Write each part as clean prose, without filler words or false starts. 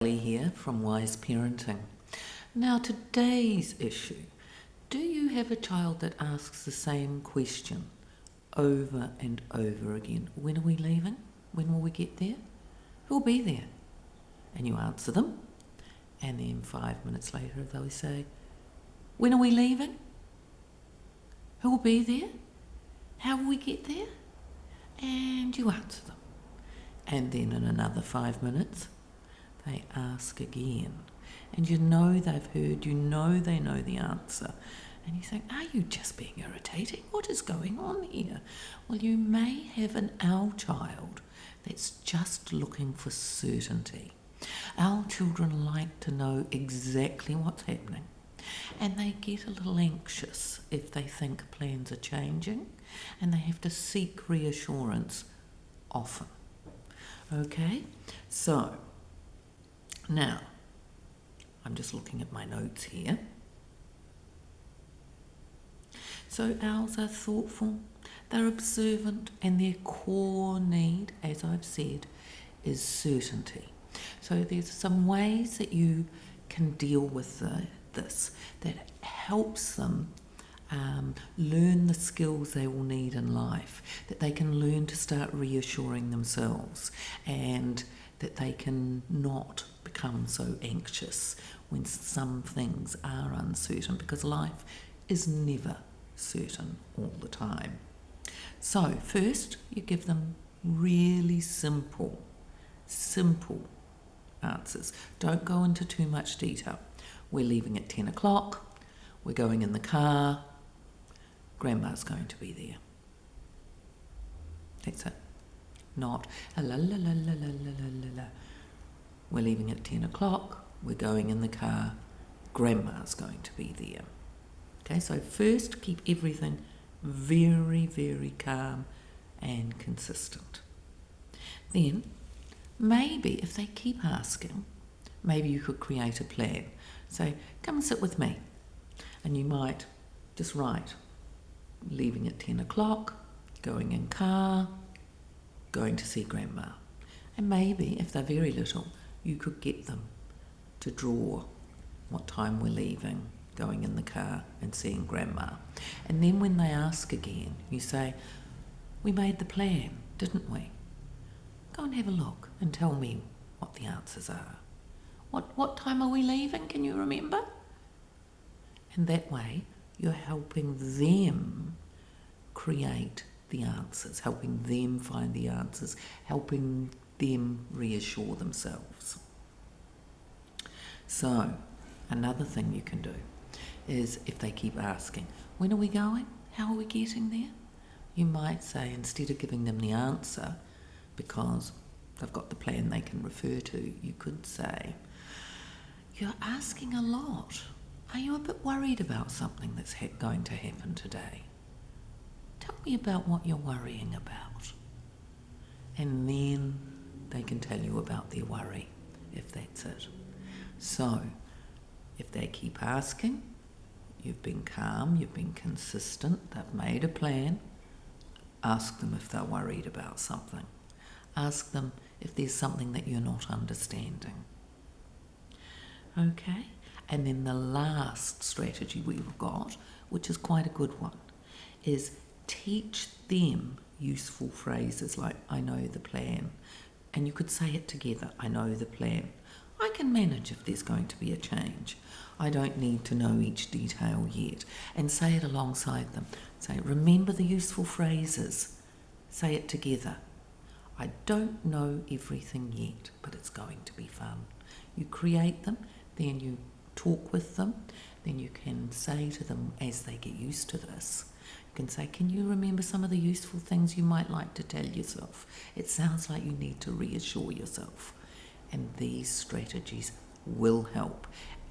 Here from Wise Parenting. Now, today's issue: do you have a child that asks the same question over and over again? When are we leaving? When will we get there? Who'll be there? And you answer them, and then 5 minutes later they'll say, when are we leaving? Who will be there? How will we get there? And you answer them. And then in another 5 minutes, they ask again, and you know they've heard, you know they know the answer, and you think, are you just being irritating? What is going on here? Well, you may have an owl child that's just looking for certainty. Our children like to know exactly what's happening, and they get a little anxious if they think plans are changing, and they have to seek reassurance often. Okay, so now, I'm just looking at my notes here. So owls are thoughtful, they're observant, and their core need, as I've said, is certainty. So there's some ways that you can deal with this that helps them learn the skills they will need in life, that they can learn to start reassuring themselves, and that they can not become so anxious when some things are uncertain, because life is never certain all the time. So first, you give them really simple answers. Don't go into too much detail. We're leaving at 10 o'clock, we're going in the car, Grandma's going to be there. That's it. Not la la la la la la la la. We're leaving at 10 o'clock, we're going in the car, Grandma's going to be there. Okay, so first keep everything very, very calm and consistent. Then, maybe if they keep asking, maybe you could create a plan. Say, come and sit with me. And you might just write, leaving at 10 o'clock, going in car, going to see Grandma. And maybe, if they're very little, you could get them to draw what time we're leaving, going in the car and seeing Grandma. And then when they ask again, you say, we made the plan, didn't we? Go and have a look and tell me what the answers are. What time are we leaving? Can you remember? And that way, you're helping them create the answers, helping them find the answers, helping them reassure themselves. So, another thing you can do is, if they keep asking, when are we going? How are we getting there? You might say, instead of giving them the answer, because they've got the plan they can refer to, you could say, you're asking a lot. Are you a bit worried about something that's going to happen today? Tell me about what you're worrying about. And then they can tell you about their worry, if that's it. So, if they keep asking, you've been calm, you've been consistent, they've made a plan, ask them if they're worried about something. Ask them if there's something that you're not understanding. Okay? And then the last strategy we've got, which is quite a good one, is teach them useful phrases like, I know the plan. And you could say it together, I know the plan. I can manage if there's going to be a change. I don't need to know each detail yet. And say it alongside them. Say, remember the useful phrases. Say it together. I don't know everything yet, but it's going to be fun. You create them, then you talk with them, then you can say to them as they get used to this, you can say, can you remember some of the useful things you might like to tell yourself? It sounds like you need to reassure yourself. And these strategies will help,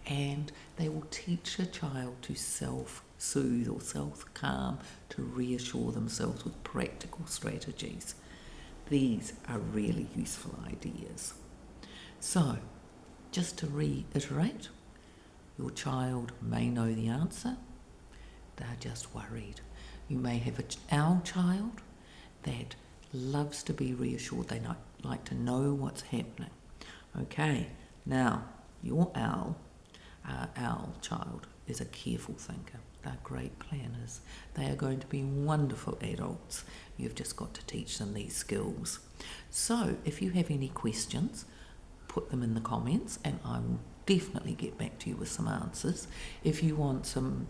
and they will teach a child to self-soothe or self-calm, to reassure themselves with practical strategies. These are really useful ideas. So, just to reiterate, your child may know the answer, they're just worried. You may have our child that loves to be reassured, they like to know what's happening. Okay, Now, your owl child is a careful thinker. They're great planners. They are going to be wonderful adults. You've just got to teach them these skills. So, if you have any questions, put them in the comments and I will definitely get back to you with some answers. If you want some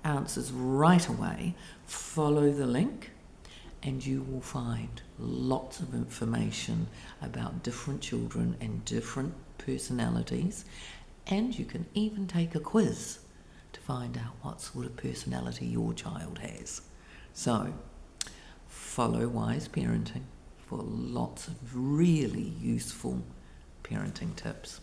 answers right away, follow the link and you will find lots of information about different children and different personalities, and you can even take a quiz to find out what sort of personality your child has. So, follow Wise Parenting for lots of really useful parenting tips.